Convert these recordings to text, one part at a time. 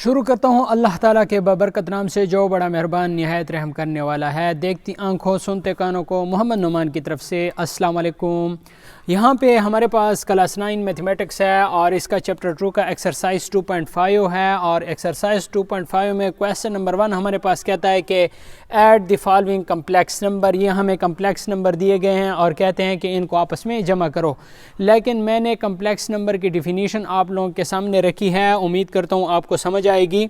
शुरू करता हूँ अल्लाह ताला के बबरकत नाम से जो बड़ा मेहरबान निहायत रहम करने वाला है। देखती आंखों सुनते कानों को मोहम्मद नुमान की तरफ से अस्सलाम वालेकुम। यहाँ पे हमारे पास क्लास 9 मैथमेटिक्स है और इसका चैप्टर 2 का एक्सरसाइज 2.5 है। और एक्सरसाइज 2.5 में क्वेश्चन नंबर 1 हमारे पास कहता है कि add the following complex number. ये हमें कम्प्लेक्स नंबर दिए गए हैं और कहते हैं कि इनको आपस में जमा करो। लेकिन मैंने कम्प्लेक्स नंबर की डिफिनीशन आप लोगों के सामने रखी है, उम्मीद करता हूँ आपको समझ आएगी।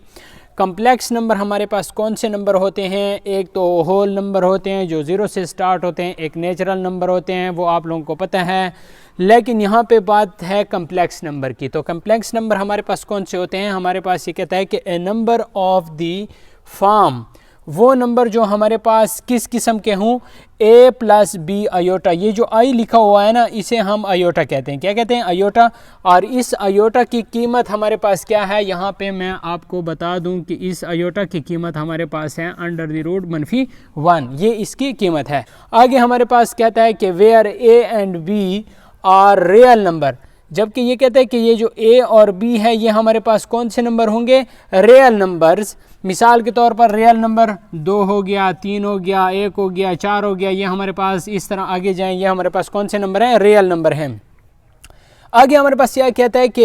कम्प्लेक्स नंबर हमारे पास कौन से नंबर होते हैं? एक तो होल नंबर होते हैं जो 0 से स्टार्ट होते हैं, एक नेचुरल नंबर होते हैं, वो आप लोगों को पता है। लेकिन यहाँ पे बात है कम्प्लेक्स नंबर की। तो कम्प्लेक्स नंबर हमारे पास कौन से होते हैं? हमारे पास ये कहता है कि ए नंबर ऑफ द फॉर्म, वो नंबर जो हमारे पास किस किस्म के हों, a प्लस बी आयोटा। ये जो आई लिखा हुआ है ना, इसे हम आयोटा कहते हैं। क्या कहते हैं? आयोटा। और इस आयोटा की कीमत हमारे पास क्या है? यहाँ पे मैं आपको बता दूं कि इस आयोटा की कीमत हमारे पास है √-1। ये इसकी कीमत है। आगे हमारे पास कहता है कि where a and b are real number, जबकि ये कहता है कि ये जो a और b है ये हमारे पास कौन से नंबर होंगे? Real numbers. मिसाल के तौर पर रियल नंबर 2 हो गया, 3 हो गया, 1 हो गया, 4 हो गया। ये हमारे पास इस तरह आगे जाएं, ये हमारे पास कौन से नंबर हैं? रियल नंबर हैं। आगे हमारे पास यह कहता है कि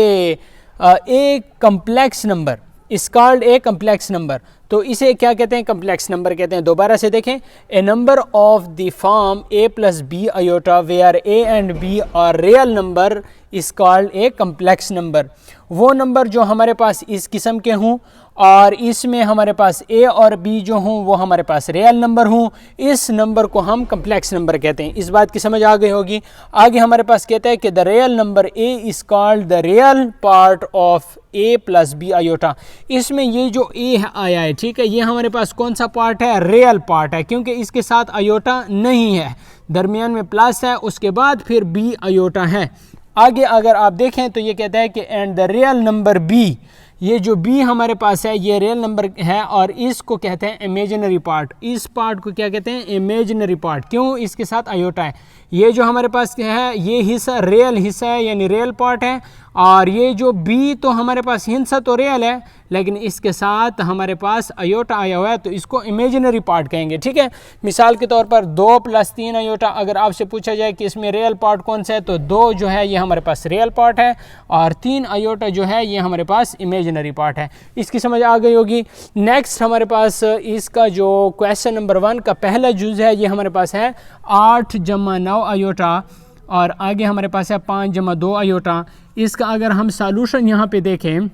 ए complex number is called a complex number. तो इसे क्या कहते हैं? कम्प्लेक्स नंबर कहते हैं। दोबारा से देखें, a number of the form a plus b iota where a and b are real number is called a complex number. वो नंबर जो हमारे पास इस किस्म के हों और इसमें हमारे पास a और b जो हों वो हमारे पास रियल नंबर हों, इस नंबर को हम कम्प्लेक्स नंबर कहते हैं। इस बात की समझ आ गई होगी। आगे हमारे पास कहता है कि the real number a is called the real part of a plus b iota. इसमें ये जो a आया है, ठीक है, ये हमारे पास कौन सा पार्ट है? रियल पार्ट है, क्योंकि इसके साथ आयोटा नहीं है, दरमियान में प्लस है, उसके बाद फिर b आयोटा है। आगे अगर आप देखें तो ये कहता है कि and the real number b, ये जो b हमारे पास है ये रियल नंबर है और इसको कहते हैं इमेजिनरी पार्ट। इस पार्ट को क्या कहते हैं? Imaginary part. क्यों? इसके साथ आयोटा है। ये जो हमारे पास है ये हिस्सा रियल हिस्सा है, यानी रियल पार्ट है। और ये जो b तो हमारे पास हिस्सा तो रियल है, लेकिन इसके साथ हमारे पास आयोटा आया हुआ है, तो इसको इमेजिनरी पार्ट कहेंगे। ठीक है, मिसाल के तौर पर 2 + 3 आयोटा, अगर आपसे पूछा जाए कि इसमें रियल पार्ट कौन सा है, तो 2 जो है ये हमारे पास रियल पार्ट है और 3 आयोटा जो है ये हमारे पास इमेजिनरी पार्ट है। इसकी समझ आ गई होगी। नेक्स्ट हमारे पास इसका जो क्वेश्चन नंबर 1 का पहला जुज़ है ये हमारे पास है 8 + 9 आयोटा और आगे हमारे पास है 5 + 2 आयोटा। इसका अगर हम सॉल्यूशन यहाँ पे देखें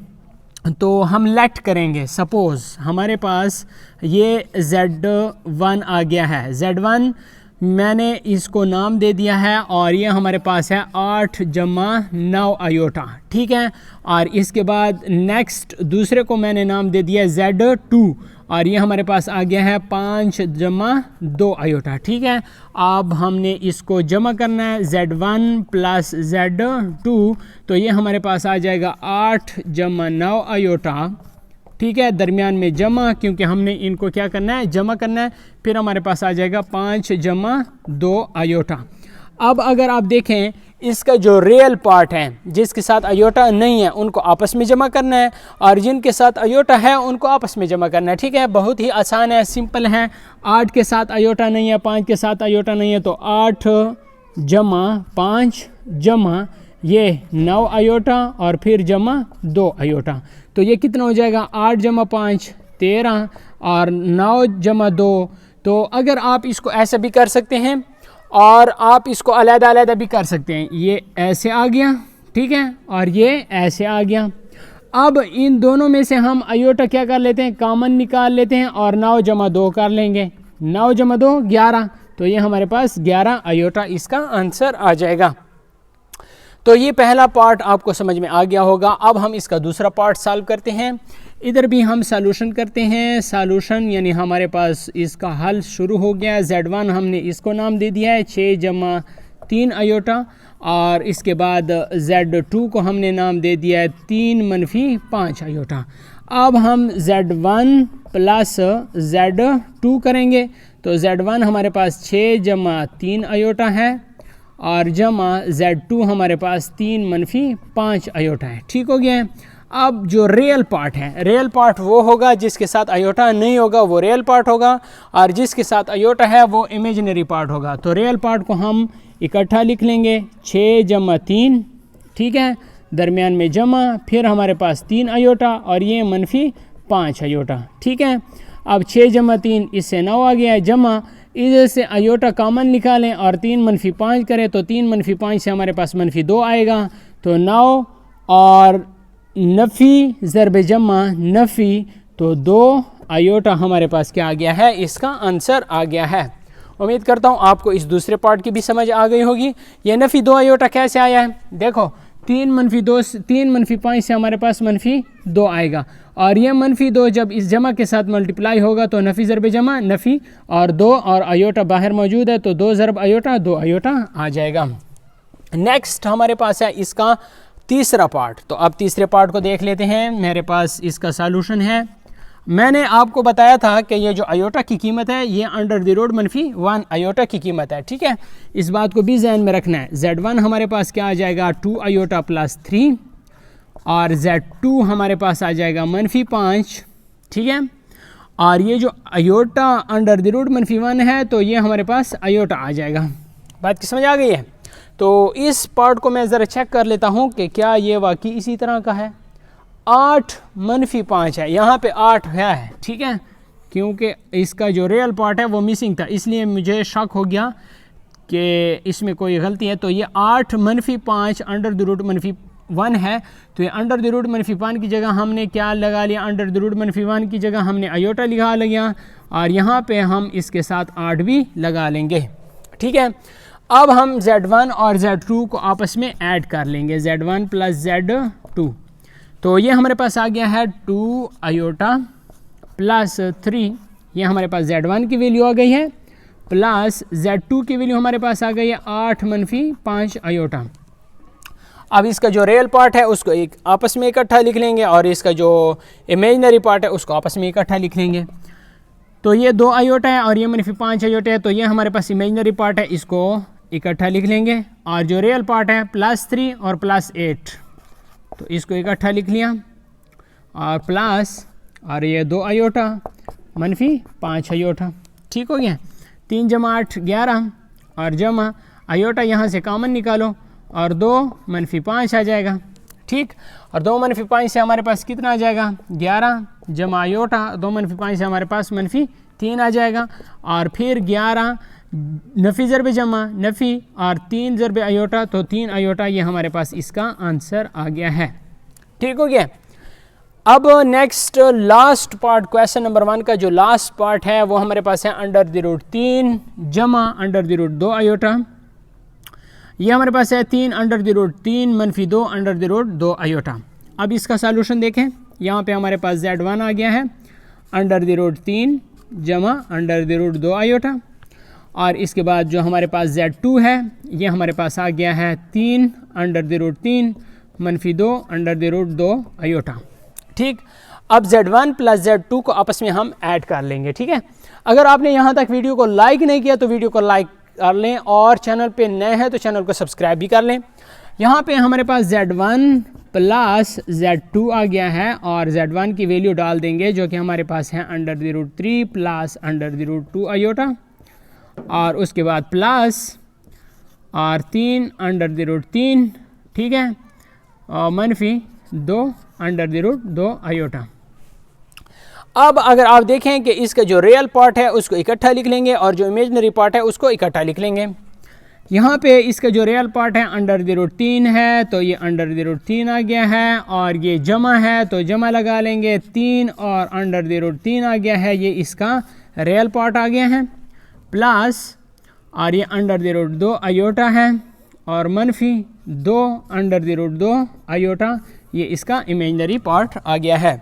तो हम लेट करेंगे। सपोज़ हमारे पास ये Z1 आ गया है, Z1 मैंने इसको नाम दे दिया है और ये हमारे पास है 8 + 9 आयोटा। ठीक है, और इसके बाद नेक्स्ट दूसरे को मैंने नाम दे दिया Z2 और ये हमारे पास आ गया है 5 + 2 आयोटा। ठीक है, अब हमने इसको जमा करना है Z1 + Z2, तो ये हमारे पास आ जाएगा 8 + 9 आयोटा। ठीक है, दरमियान में जमा, क्योंकि हमने इनको क्या करना है? जमा करना है। फिर हमारे पास आ जाएगा 5 + 2 आयोटा। अब अगर आप देखें इसका जो रियल पार्ट है जिसके साथ आयोटा नहीं है उनको आपस में जमा करना है और जिनके साथ आयोटा है उनको आपस में जमा करना है। ठीक है, बहुत ही आसान है, सिंपल है। 8 के साथ आयोटा नहीं है, 5 के साथ आयोटा नहीं है, तो 8 + 5 जमा ये 9 आयोटा और फिर जमा 2 आयोटा। तो ये कितना हो जाएगा? 8 + 5 13 और 9 + 2। तो अगर आप इसको ऐसे भी कर सकते हैं और आप इसको अलग-अलग भी कर सकते हैं। ये ऐसे आ गया, ठीक है, और ये ऐसे आ गया। अब इन दोनों में से हम आयोटा क्या कर लेते हैं? कॉमन निकाल लेते हैं और 9 + 2 कर लेंगे। 9 + 2 11, तो ये हमारे पास 11 आयोटा इसका आंसर आ जाएगा। तो ये पहला पार्ट आपको समझ में आ गया होगा। अब हम इसका दूसरा पार्ट सॉल्व करते हैं। इधर भी हम सॉल्यूशन करते हैं। सॉल्यूशन यानी हमारे पास इसका हल शुरू हो गया। Z1 हमने इसको नाम दे दिया है 6 + 3 आयोटा और इसके बाद Z2 को हमने नाम दे दिया है 3 - 5 आयोटा। अब हम Z1 + Z2 करेंगे, तो Z1 हमारे पास 6 + 3 आयोटा है और जमा Z2 हमारे पास 3 - 5 आयोटा है। ठीक हो गया है। अब जो रियल पार्ट है, रियल पार्ट वो होगा जिसके साथ आयोटा नहीं होगा, वो रियल पार्ट होगा, और जिसके साथ आयोटा है वो इमेजिनरी पार्ट होगा। तो रियल पार्ट को हम इकट्ठा लिख लेंगे 6 जमा 3, ठीक है, दरमियान में जमा, फिर हमारे पास 3 आयोटा और ये मनफी 5 आयोटा, ठीक है। अब 6 जमा 3 इससे 9 आ गया है, जमा इधर से आयोटा कॉमन निकालें और 3 मनफी 5 करें तो 3 मनफी 5 से हमारे पास मनफी 2 आएगा, तो 9 और नफ़ी ज़रब जमा नफ़ी, तो 2 आयोटा हमारे पास क्या आ गया है, इसका आंसर आ गया है। उम्मीद करता हूँ आपको इस दूसरे पार्ट की भी समझ आ गई होगी। ये नफ़ी 2 आयोटा कैसे आया है, देखो 3 मनफी 2, 3 मनफी 5 से हमारे पास मनफी 2 आएगा, और ये मनफी 2 जब इस जमा के साथ मल्टीप्लाई होगा तो नफ़ी ज़रब जमा नफ़ी, और 2 और आयोटा बाहर मौजूद है तो 2 ज़रब आयोटा 2 आयोटा आ जाएगा। नेक्स्ट हमारे पास है इसका तीसरा पार्ट। तो अब तीसरे पार्ट को देख लेते हैं। मेरे पास इसका सॉल्यूशन है। मैंने आपको बताया था कि ये जो आयोटा की कीमत है ये अंडर द रूट मनफी 1 आयोटा की कीमत है, ठीक है। इस बात को भी जहन में रखना है। Z1 हमारे पास क्या आ जाएगा 2 आयोटा प्लस 3, और Z2 हमारे पास आ जाएगा मनफी 5, ठीक है। और ये जो आयोटा अंडर द रूट मनफी 1 है तो ये हमारे पास आयोटा आ जाएगा। बात की समझ आ गई है। तो इस पार्ट को मैं ज़रा चेक कर लेता हूँ कि क्या ये वाकई इसी तरह का है। 8 मनफी 5 है, यहाँ पे 8 है, ठीक है, क्योंकि इसका जो रियल पार्ट है वो मिसिंग था, इसलिए मुझे शक हो गया कि इसमें कोई गलती है। तो ये 8 मनफी 5 अंडर द रूट मनफी 1 है, तो ये अंडर द रूट मनफी 1 की जगह हमने क्या लगा लिया, अंडर द रूट मनफी 1 की जगह हमने आयोटा लगा लिया, और यहाँ पे हम इसके साथ 8 भी लगा लेंगे, ठीक है। अब हम Z1 और Z2 को आपस में ऐड कर लेंगे, Z1 प्लस Z2, तो ये हमारे पास आ गया है 2 आयोटा प्लस 3, ये हमारे पास Z1 की वैल्यू आ गई है, प्लस Z2 की वैल्यू हमारे पास आ गई है 8 मनफी 5 आयोटा। अब इसका जो रियल पार्ट है उसको एक आपस में इकट्ठा लिख लेंगे, और इसका जो इमेजिनरी पार्ट है उसको आपस में इकट्ठा लिख लेंगे। तो ये 2 आयोटा है और ये मनफी 5 आयोटा है, तो ये हमारे पास इमेजिनरी पार्ट है, इसको इकट्ठा लिख लेंगे। और जो रियल पार्ट है प्लस 3 और प्लस 8, तो इसको इकट्ठा लिख लिया, और प्लस और ये 2 आयोटा मनफी 5 आयोटा, ठीक हो गया। 3 जमा 8 11, और जमा आयोटा यहाँ से कॉमन निकालो और 2 मनफी 5 आ जाएगा, ठीक। और 2 मनफी 5 से हमारे पास कितना आ जाएगा 11, जमा आयोटा 2 मनफी 5 से हमारे पास मनफी 3 आ जाएगा, और फिर 11 नफ़ी ज़रब जमा नफ़ी और 3 ज़रब आयोटा, तो 3 आयोटा, ये हमारे पास इसका आंसर आ गया है, ठीक हो गया। अब next last part, question number 1 का जो लास्ट पार्ट है वो हमारे पास है अंडर द रूट 3 जमा अंडर द रूट 2 आयोटा। ये हमारे पास है 3 अंडर द रूट 3 मनफी 2 अंडर द रूट 2 आयोटा। अब इसका सॉल्यूशन देखें, यहाँ पे हमारे पास Z1 आ गया है अंडर द रूट 3 जमा अंडर द रूट 2 आयोटा, और इसके बाद जो हमारे पास Z2 है ये हमारे पास आ गया है 3 अंडर द रूट 3 मनफी 2 अंडर द रूट 2 आयोटा, ठीक। अब Z1 प्लस Z2 को आपस में हम ऐड कर लेंगे, ठीक है। अगर आपने यहाँ तक वीडियो को लाइक नहीं किया तो वीडियो को लाइक कर लें, और चैनल पे नए हैं तो चैनल को सब्सक्राइब भी कर लें। यहाँ पे हमारे पास Z1 प्लस Z2 आ गया है, और Z1 की वैल्यू डाल देंगे जो कि हमारे पास है under the root 3 plus under the root 2 iota, और उसके बाद प्लस और 3 अंडर द रूट 3, ठीक है, और मनफी 2 अंडर द रूट 2 आयोटा। अब अगर आप देखें कि इसका जो रियल पार्ट है उसको इकट्ठा लिख लेंगे, और जो इमेजिनरी पार्ट है उसको इकट्ठा लिख लेंगे। यहाँ पे इसका जो रियल पार्ट है अंडर द रूट 3 है, तो ये अंडर द रूट 3 आ गया है, और ये जमा है तो जमा लगा लेंगे 3 और अंडर द रूट 3 आ गया है, ये इसका रियल पार्ट आ गया है, प्लस और ये अंडर द रूट 2 आयोटा है, और मनफी 2 अंडर द रूट 2 आयोटा, ये इसका इमेजिनरी पार्ट आ गया है।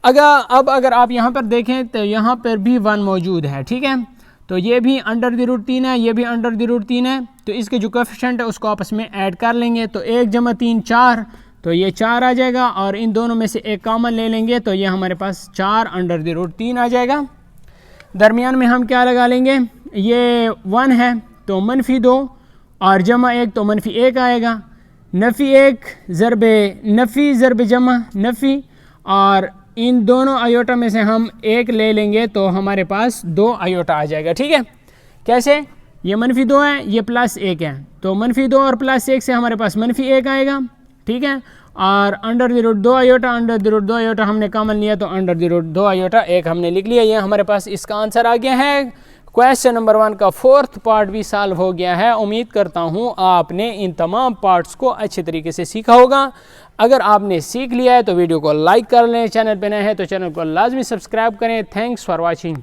अगर आप यहाँ पर देखें तो यहाँ पर भी 1 मौजूद है, ठीक है, तो ये भी अंडर द रूट 3 है, ये भी अंडर द रूट 3 है, तो इसके जो कोएफिशिएंट है उसको आपस में ऐड कर लेंगे, तो 1 जमा 3 4, तो ये 4 आ जाएगा, और इन दोनों में से एक कॉमन ले लेंगे तो ये हमारे पास 4 अंडर द रूट 3 आ जाएगा। दरमियान में हम क्या लगा लेंगे, ये 1 है तो मनफी 2 और जमा 1 तो मनफी 1 आएगा, नफ़ी एक ज़रबे नफ़ी ज़रबे जमा नफ़ी, और इन दोनों आयोटा में से हम एक ले लेंगे तो हमारे पास 2 आयोटा आ जाएगा। ठीक है, कैसे? ये -2 है, ये +1 है, तो -2 और +1 से हमारे पास -1 आएगा। ठीक है, और under the root 2 iota, under the root 2 iota हमने कॉमन लिया तो अंडर द रूट 2 आयोटा 1 हमने लिख लिया। ये हमारे पास इसका आंसर आ गया है। क्वेश्चन नंबर 1 का 4th पार्ट भी सॉल्व हो गया है। उम्मीद करता हूँ आपने इन तमाम पार्ट्स को अच्छे तरीके से सीखा होगा। अगर आपने सीख लिया है तो वीडियो को लाइक कर लें, चैनल पे नए हैं तो चैनल को लाजमी सब्सक्राइब करें। Thanks for watching.